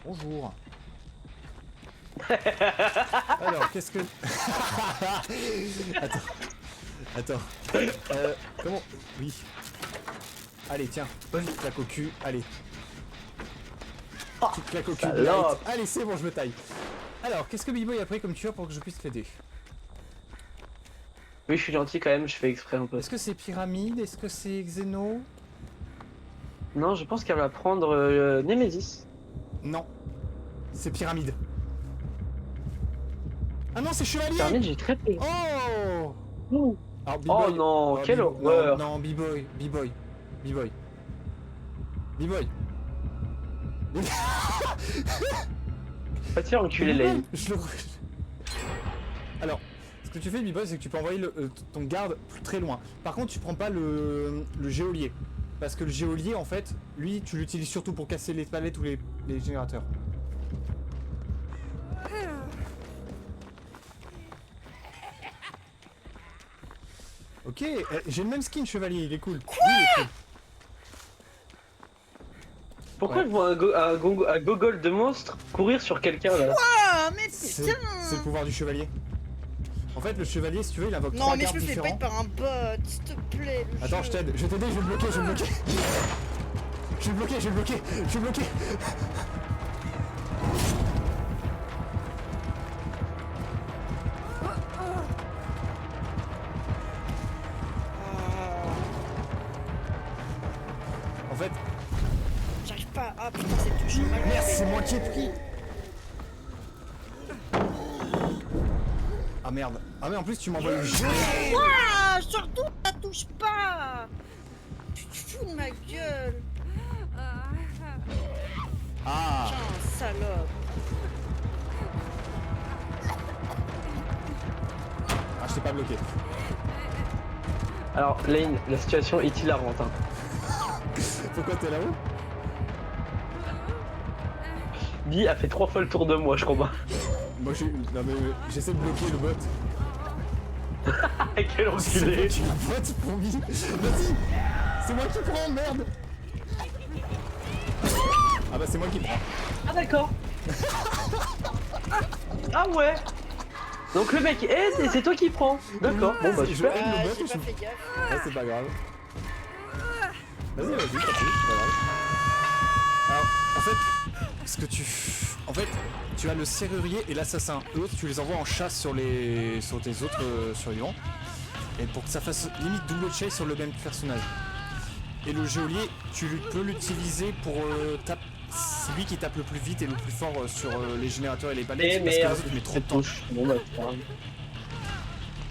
Bonjour. Alors, qu'est-ce que... Attends. Comment... Oui. Allez, tiens. Vas-y, claque au cul. Allez. Tu claques au cul. Salope. Allez, c'est bon, je me taille. Alors, qu'est-ce que B-Boy a pris comme tueur pour que je puisse l'aider? Oui, je suis gentil quand même, je fais exprès un peu. Est-ce que c'est Pyramide? Est-ce que c'est Xeno? Non, je pense qu'elle va prendre Nemesis. Non. C'est Pyramide. Ah non, c'est Chevalier! Pyramide, j'ai très peur. Oh! Ouh. Alors, Oh B-Boy... non, quelle B- horreur. Non, B-Boy. Ah tiens, enculé Lane. Alors, ce que tu fais, B-Boy, c'est que tu peux envoyer ton garde très loin. Par contre, tu prends pas le géolier. Parce que le géolier, en fait, lui, tu l'utilises surtout pour casser les palettes ou les générateurs. Ok, j'ai le même skin chevalier, il est cool. Quoi? Oui, il est cool. Pourquoi Ouais. je vois un gogol de monstre courir sur quelqu'un là? Ah, mais C'est putain! le pouvoir du chevalier. En fait, le chevalier, si tu veux, il invoque Non, trois mais je gardes me fais différents. bait par un bot, s'il te plaît. le Attends, jeu. je t'aide, je vais t'aider, je vais le bloquer. Je vais le bloquer. En fait, J'arrive pas. Ah putain, c'est touché. merde, c'est moi qui ai pris. Ah merde. Ah mais en plus tu m'envoies le jeu. Ouah, surtout, ça touche pas. Tu te fous de ma gueule. Ah. Putain, salope. Ah, je t'ai pas bloqué. Alors Lane, la situation est hilarante. Hein. Pourquoi t'es là-haut? Bi a fait 3 fois le tour de moi, je crois. Moi non mais j'essaie de bloquer le bot. Quel enculé! Tu le bot pour lui. Vas-y. C'est moi qui prends, merde. Ah bah c'est moi qui prends. Ah d'accord! Ah ouais! Donc le mec aide et c'est toi qui prends! D'accord, bon bah Je super! aide le bot J'ai et pas je... fait gaffe. Ah, c'est pas grave. Vas-y, t'as pris, c'est pas grave. Alors, en fait, ce que tu... En fait, tu as le serrurier et l'assassin. Eux, tu les envoies en chasse sur tes autres survivants. Et pour que ça fasse limite double chase sur le même personnage. Et le geôlier, peux l'utiliser pour taper... C'est lui qui tape le plus vite et le plus fort sur les générateurs et les palettes. Eh Parce que merde, les autres, ils mettent trop de cette temps. touche. Bon bah c'est pas grave.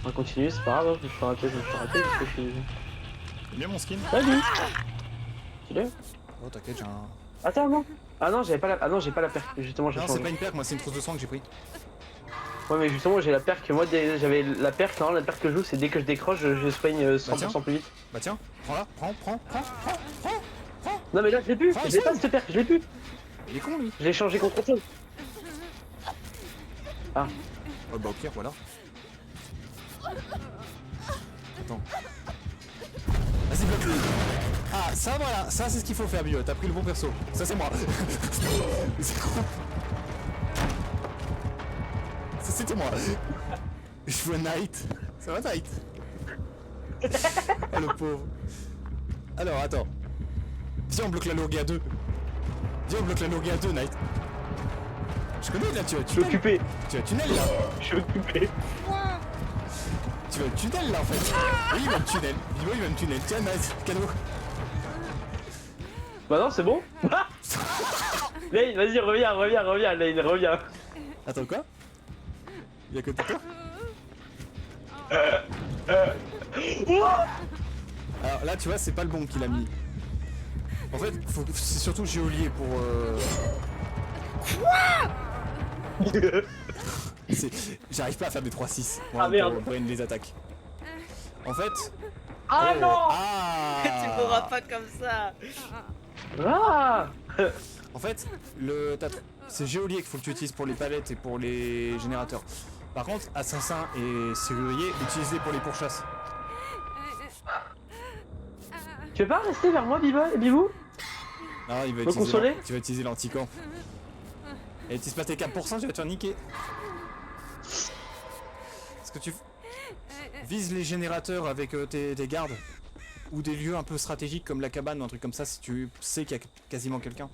On va continuer, c'est pas grave, je me suis raté parce que je suis... C'est bien mon skin. Salut! Tu l'as? Oh t'inquiète, j'ai un... Attends, non! Ah non, j'avais pas la... Ah non, j'ai pas la perque, justement, j'ai Non, c'est changé. pas une perque, moi c'est une trousse de soin que j'ai pris. Ouais, mais justement, j'ai la perque, moi j'avais la perque, hein, la perque que je joue, c'est dès que je décroche, je soigne 100% plus vite. Bah tiens, prends-la, prends. Non mais là, je l'ai plus! Ah, Je l'ai pas c'est cette perque, je l'ai plus! Il est con lui. Je l'ai changé contre autre chose. Ah. Oh bah au pire, voilà. Attends. Vas-y, bloque-le. Ah, ça voilà, ça c'est ce qu'il faut faire mieux. T'as pris le bon perso. Ça c'est moi. C'est con. Ça c'était moi. Je vois Knight. Ça va Knight? Oh le pauvre. Alors attends. Viens on bloque la Logia 2. Viens on bloque la Logia 2 Knight. Je connais là, tu vas Je suis occupé. Tu vas tunnel là. Je suis occupé. Tu vas tunnel là en fait. Oui il va me tunnel. Vivo il va me tunnel. Tiens nice, cadeau. Bah non, c'est bon. Lane, vas-y, reviens, Lane, reviens. Attends quoi? Il est à côté de toi? Alors là tu vois c'est pas le bon qu'il a mis. En fait c'est surtout géolier pour J'arrive pas à faire des 3-6 Ah, merde. pour les attaques. En fait... Ah oh, non. ah Tu mourras pas comme ça. Ah. En fait, c'est géolier qu'il faut que tu utilises pour les palettes et pour les générateurs. Par contre, assassin et serrurier, utilise-les pour les pourchasses. Tu veux pas rester vers moi, Bibou? Non, il va Me consoler? tu vas utiliser l'anticorps. Et tu se passes tes 4%, tu vas te faire niquer. Est-ce que tu vises les générateurs avec tes gardes? Ou des lieux un peu stratégiques comme la cabane ou un truc comme ça si tu sais qu'il y a quasiment quelqu'un?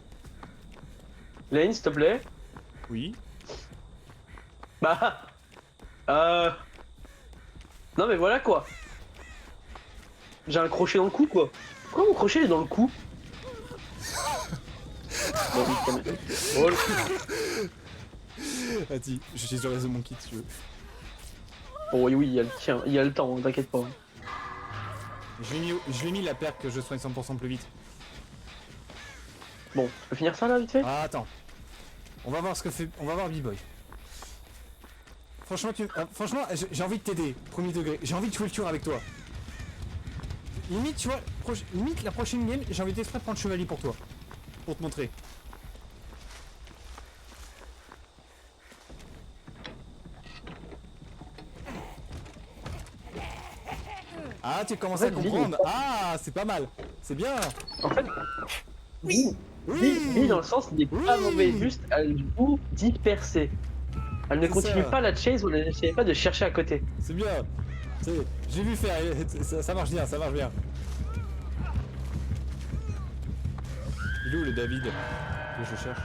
Lane, s'il te plaît. Oui. Bah. Non mais voilà quoi. J'ai un crochet dans le cou quoi. Pourquoi mon crochet est dans le cou? Bon, oui, quand même. Oh, Vas-y, je suis sur les mon kit si tu veux. bon, oui, il y a le tien, il y a le temps, t'inquiète pas. Je l'ai mis la perque que je soigne 100% plus vite. Bon, je peux finir ça là vite fait? Ah, attends. On va voir ce que fait. On va voir B-Boy. Franchement, franchement, j'ai envie de t'aider, premier degré. J'ai envie de tuer le tueur avec toi. Limite, tu vois, limite la prochaine game, j'ai envie d'exprès prendre chevalier pour toi. Pour te montrer. Ah, tu commences à comprendre. Ah, c'est pas mal. C'est bien. En fait, oui, Oui. oui, dans le sens n'est pas mauvais, juste elle vous disperser. Elle ne C'est continue ça. pas la chase ou elle n'essaie pas de chercher à côté. C'est bien. J'ai vu faire. Ça marche bien, ça marche bien. Il est où le David que je cherche?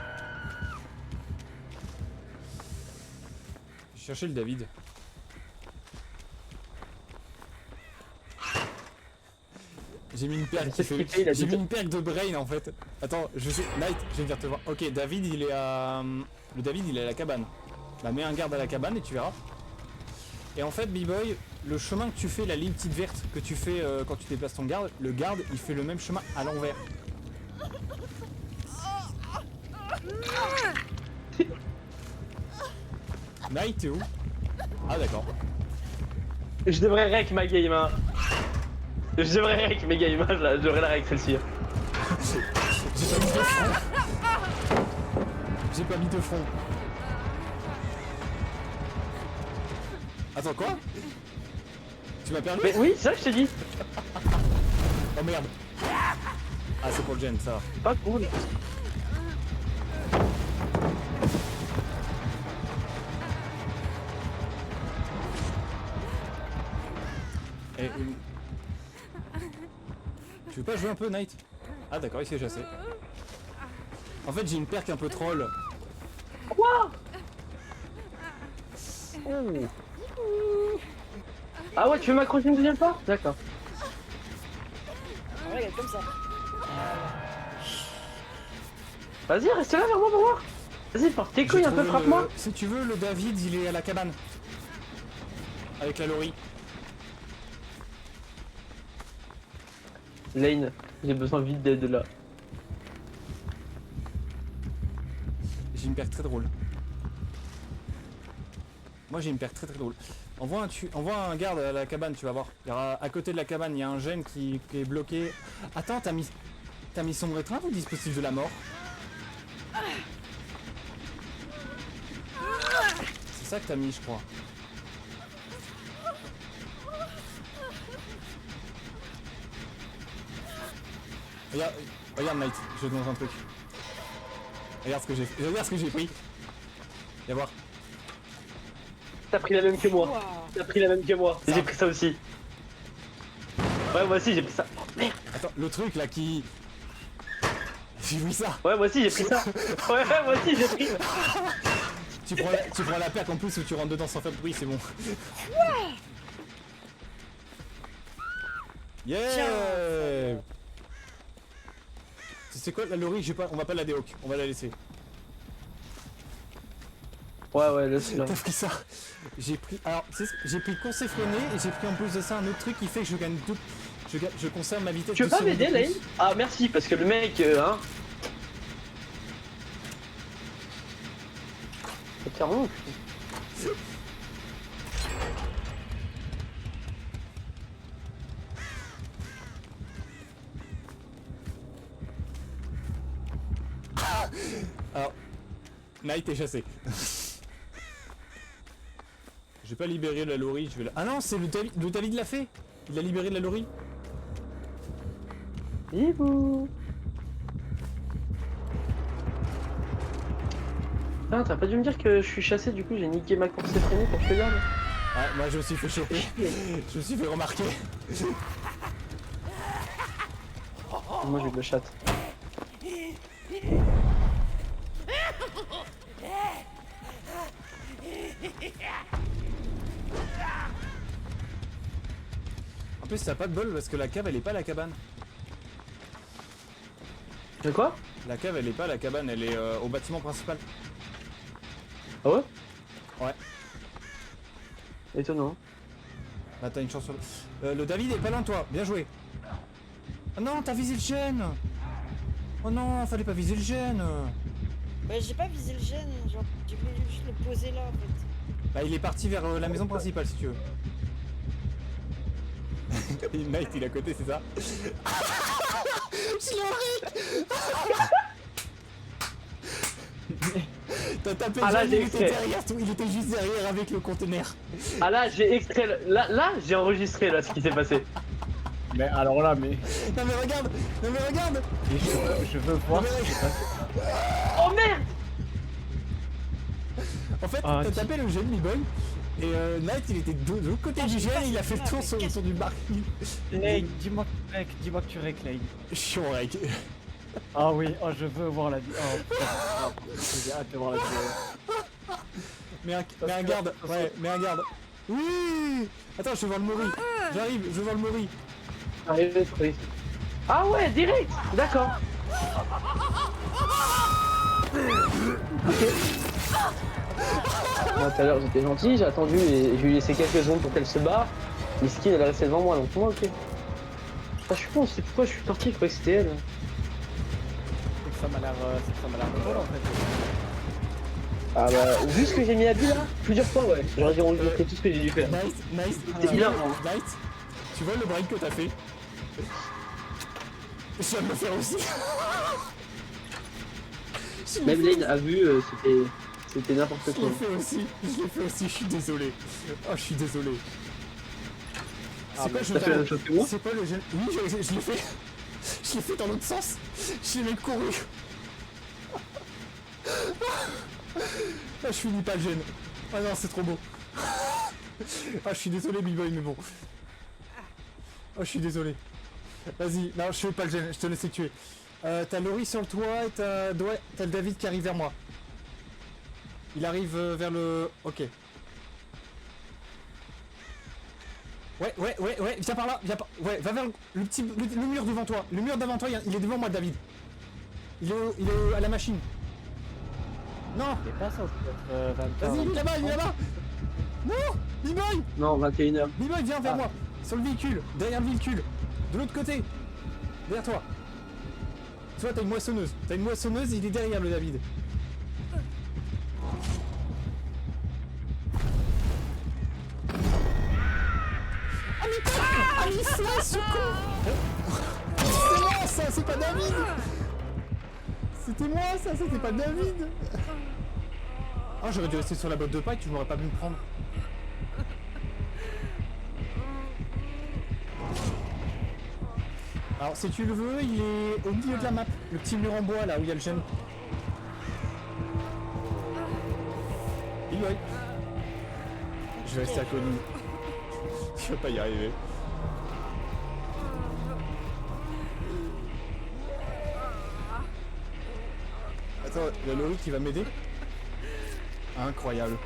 J'ai cherché le David. J'ai mis une perle qui C'est fait. ce qu'il fait, il a J'ai dit- mis une perle de brain en fait. Attends, je sais. Light, je vais venir te voir. Ok, David il est à. Le David il est à la cabane. Bah mets un garde à la cabane et tu verras. Et en fait, B-Boy, le chemin que tu fais, la ligne petite verte que tu fais quand tu déplaces ton garde, le garde il fait le même chemin à l'envers. Night, t'es où? Ah d'accord. Je devrais rec ma game, hein. Je devrais rec mes games, hein. Je devrais la rec celle-ci. J'ai pas mis de front. J'ai pas mis de front. Attends quoi? Tu m'as perdu? Mais oui, c'est ça que je te dis. Oh merde. Ah c'est pour le gen, ça va. Pas cool. Et, tu veux pas jouer un peu, Knight? Ah d'accord, il s'est chassé. En fait, j'ai une perque un peu troll. Quoi? Ah ouais, tu veux m'accrocher une deuxième fois? D'accord. Ah, regarde comme ça. Vas-y, reste là vers moi pour voir. Vas-y, porte tes couilles J'ai un peu, trouvé frappe-moi. Si tu veux, le David, il est à la cabane. Avec la Lori. Lane, j'ai besoin vite d'aide là. J'ai une perque très drôle. Moi j'ai une perque très drôle. Envoie un garde à la cabane, tu vas voir. Il y aura, à côté de la cabane, il y a un gène qui est bloqué. Attends, t'as mis sombre étreinte ou dispositif de la mort? C'est ça que t'as mis, je crois. Regarde Knight, je te montre un truc. Regarde ce que j'ai pris. Viens voir. T'as pris la même que moi. Wow. T'as pris la même que moi. Ça. J'ai pris ça aussi. Ouais, moi aussi j'ai pris ça. Oh, merde. Attends, le truc là qui... J'ai pris ça. Ouais, moi aussi j'ai pris ça. Ouais, moi aussi j'ai pris. Tu prends la perque en plus ou tu rentres dedans sans faire de bruit, c'est bon. Yeah. C'est quoi la Lori? On va pas la déhoque, on va la laisser. Ouais, laisse-le. T'as pris ça? J'ai pris... Alors, j'ai pris conseil freiné et j'ai pris en plus de ça un autre truc qui fait que je gagne tout... Je conserve ma vitesse. Tu veux de pas seconde m'aider, de plus. Lane? Ah, merci, parce que le mec, hein. C'est vraiment. Alors, Knight est chassé. J'ai pas libéré la Lori, je vais la... Ah non, c'est le David l'a fait. Il a libéré la Lori. Bibou. Ah, t'as pas dû me dire que je suis chassé, du coup j'ai niqué ma course effrénée pour que je te garde. Ouais, moi je me suis fait choper. Je me suis fait remarquer. Moi je le chatte. En plus, t'as pas de bol parce que la cave elle est pas à la cabane. De quoi? La cave elle est pas à la cabane, elle est au bâtiment principal. Ah ouais? Ouais. Étonnant. Bah t'as une chance sur le David est pas loin de toi, bien joué. Ah non, t'as visé le gène. Oh non, fallait pas viser le gène. Bah j'ai pas visé le gène, genre j'ai voulu juste le poser là en fait. Bah il est parti vers la maison principale si tu veux. Night il est à côté, c'est ça? Je l'aurais. T'as tapé Ah là, Jeanne, j'ai il était extrait. derrière tout, il était juste derrière avec le conteneur. Ah là j'ai extrait, là j'ai enregistré là ce qui s'est passé. Mais alors là, mais Non mais regarde, non mais regarde. je veux voir Non, ce mais qui s'est passé. Oh merde! En fait, Ah, t'as tapé le gène B-Boy et Night il était de l'autre côté Ah, du je sais gène pas et il a si fait tu le tour l'as, mais autour du bar. Lane, dis-moi que tu règles, Lane. Chiant mec. Ah oui, oh je veux voir la vidéo. Oh putain, oh, j'ai hâte de voir la vidéo. Mais un garde, ouais, mais un garde. Oui. Attends, je vais voir le Mori. J'arrive, je vais voir le Mori. Arrivé, oui. Ah ouais, direct! D'accord. Ok. Moi tout à l'heure j'étais gentil, j'ai attendu et je lui ai laissé quelques secondes pour qu'elle se barre. Miskin elle est restée devant moi donc moi ok. Ah, je suis con, c'est pourquoi je suis parti, je croyais que c'était elle. C'est que ça m'a l'air drôle en fait. Ah bah, vu ce que j'ai mis à but là, plusieurs fois ouais, j'aurais dû montrer tout ce que j'ai dû faire. Nice. C'est hilarant. Night, tu vois le break que t'as fait? Je viens de le faire aussi. Même Lane a vu, c'était n'importe Je quoi. l'ai fait aussi, je suis désolé. Oh, je suis désolé. Ah, C'est quoi, mais je t'as fait la même chose que moi? C'est pas le gène. Oui, je l'ai fait. Je l'ai fait dans l'autre sens. Je l'ai couru. Ah, je finis pas le gène. Ah non, c'est trop beau. Ah, je suis désolé, B-Boy, mais bon. Oh, je suis désolé. Vas-y, non, je fais pas le gène, je te laisse tuer. T'as Laurie sur le toit et t'as le David qui arrive vers moi. Il arrive vers le... Ok. Ouais, viens par là, ouais, va vers le petit... Le mur devant toi. Le mur devant toi, il est devant moi, David. Il est à la machine. Non, C'est pas ça, peut être 20h. vas-y, il est là-bas. Non, B-Boy, Non, 21h. B-Boy, viens vers Ah. moi. Sur le véhicule, derrière le véhicule. De l'autre côté. Derrière toi. Tu vois, t'as une moissonneuse. Il est derrière le David. Ah mais quoi? Ah il flash ce con. C'est moi ça, c'est pas David. C'était moi ça, c'était pas David. Ah j'aurais dû rester sur la botte de paille, tu m'aurais pas pu me prendre. Alors si tu le veux, il est au milieu de la map, le petit mur en bois là où il y a le gène. Ouais. Je vais rester à côté. Je vais pas y arriver. Attends, il y a Laurie qui va m'aider. Incroyable.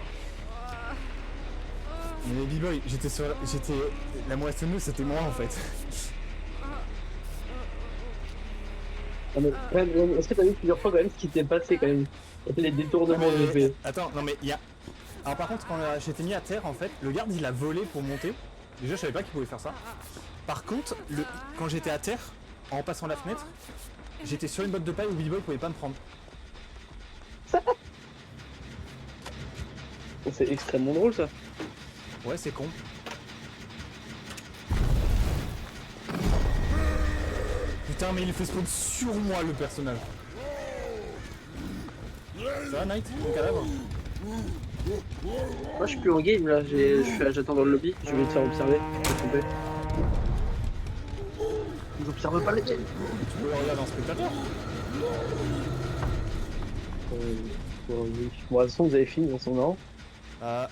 Mais B-Boy, j'étais la moissonneuse, c'était moi en fait. Ah, mais, quand même, est-ce que t'as vu plusieurs fois quand même ce qui t'est passé quand même? Les détournements que j'ai fait. Attends, non mais il y a... Alors par contre, quand j'étais mis à terre en fait, le garde il a volé pour monter. Déjà je savais pas qu'il pouvait faire ça. Par contre, quand j'étais à terre, en passant la fenêtre, j'étais sur une botte de paille où B-Boy pouvait pas me prendre. C'est extrêmement drôle ça. Ouais, c'est con. Putain, mais il fait spawn sur moi le personnage. Ça va, Night? Ton cadavre? Moi je suis plus en game là, j'attends dans le lobby, je vais te faire observer. J'observe pas les tiennes. Tu peux le regarder en spectateur? oui. Bon, de toute façon, vous avez fini dans son nom. Ah.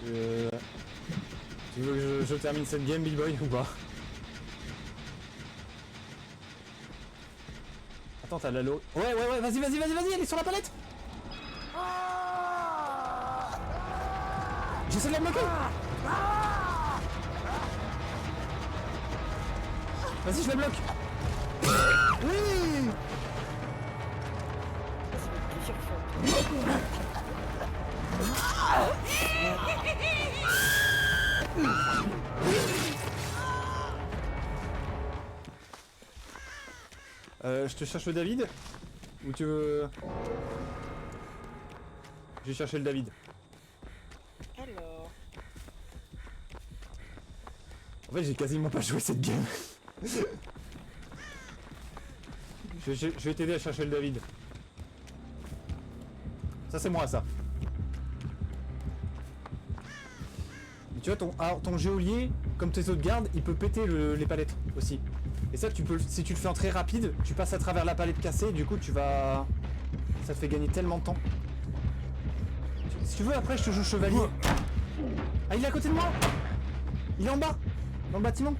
Tu veux que je termine cette game, Big Boy, ou pas? Attends, t'as la low. Ouais, vas-y, elle est sur la palette! J'essaie de la bloquer! Vas-y, je la bloque! Oui! Je te cherche le David? Ou tu veux... J'ai cherché le David. Alors. En fait, j'ai quasiment pas joué cette game. Je vais t'aider à chercher le David. Ça, c'est moi, ça. Mais tu vois, ton geôlier, comme tes autres gardes, il peut péter les palettes aussi. Et ça, tu peux, si tu le fais en très rapide, tu passes à travers la palette cassée, du coup, tu vas... Ça te fait gagner tellement de temps. Si tu veux, après, je te joue chevalier. Ah, il est à côté de moi! Il est en bas! Dans le bâtiment!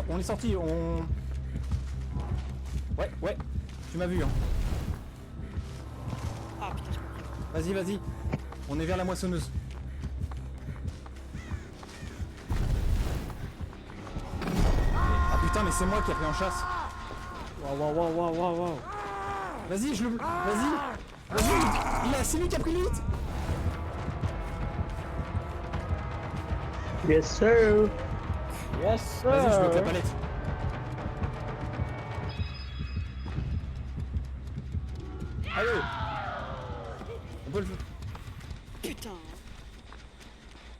On est sorti, on... Ouais, tu m'as vu, hein. Ah putain, j'ai compris. Vas-y, on est vers la moissonneuse. Ah putain, mais c'est moi qui ai pris en chasse. Waouh. Vas-y, Vas-y c'est lui qui a pris le hit. Yes, sir! Yes, sir. Vas-y, je bloque la palette. Allez. On peut le... Putain.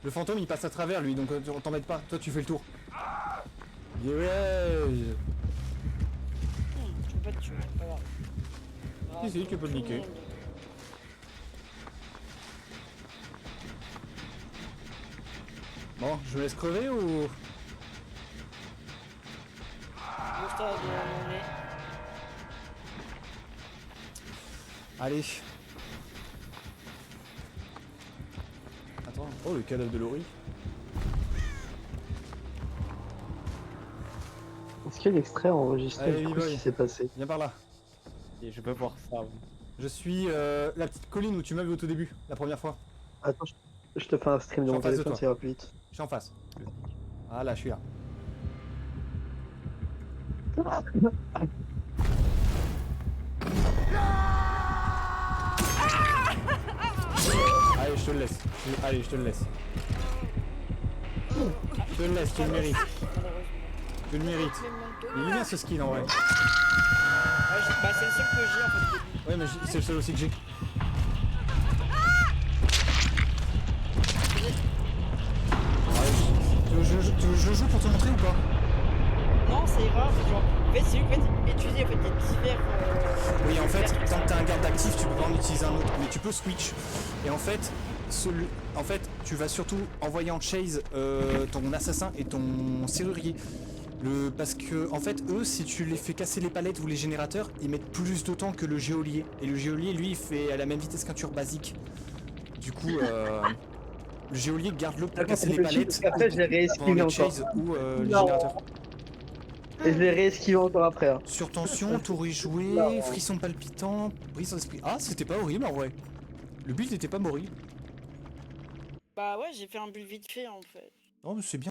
Le fantôme il passe à travers lui, donc t'embête pas, toi tu fais le tour. Yeah. Je peux pas te tuer, c'est pas grave. Si, tu peux le niquer. Bon, je me laisse crever ou... Bouge-toi de mon nez. Allez. Attends. Oh, le cadavre de Laurie. Est-ce qu'il y a l'extrait enregistré Allez, du coup, B-Boy. ce qui s'est passé? Viens par là. Et je peux voir ça. Je suis la petite colline où tu m'as vu au tout début, la première fois. Attends, je te fais un stream de Je suis mon en face de téléphone, toi. ça ira plus vite. Je suis en face. Ah là, je suis là. Allez, je te le laisse. Allez, je te le laisse. Je te le laisse, tu le mérites. Tu le mérites. Il est bien ce skin en vrai. Ouais, bah c'est le seul que j'ai en fait. Ouais, mais c'est le seul aussi que j'ai. Tu veux que je joue pour te montrer ou pas? Non, c'est rare, genre. En fait, c'est lui qui va utiliser en fait, des divers. Oui, en fait, divers tant que trucs. t'as un garde actif, tu peux pas en utiliser un autre, mais tu peux switch. Et en fait, tu vas surtout envoyer en chase ton assassin et ton serrurier. Parce que, en fait, eux, si tu les fais casser les palettes ou les générateurs, ils mettent plus de temps que le geôlier. Et le geôlier, lui, il fait à la même vitesse qu'un tueur basique. Du coup, le geôlier garde-le pour casser les palettes. Après, je l'ai pendant réesquivé les encore. chase ou les Non. générateurs. Et je l'ai réesquivé encore après. Hein. Surtension, tour échoué, Non. frisson palpitant, brise d'esprit. Ah, c'était pas horrible en vrai. Le build était pas horrible. Bah ouais, j'ai fait un bulle vite fait en fait. Non, mais c'est bien.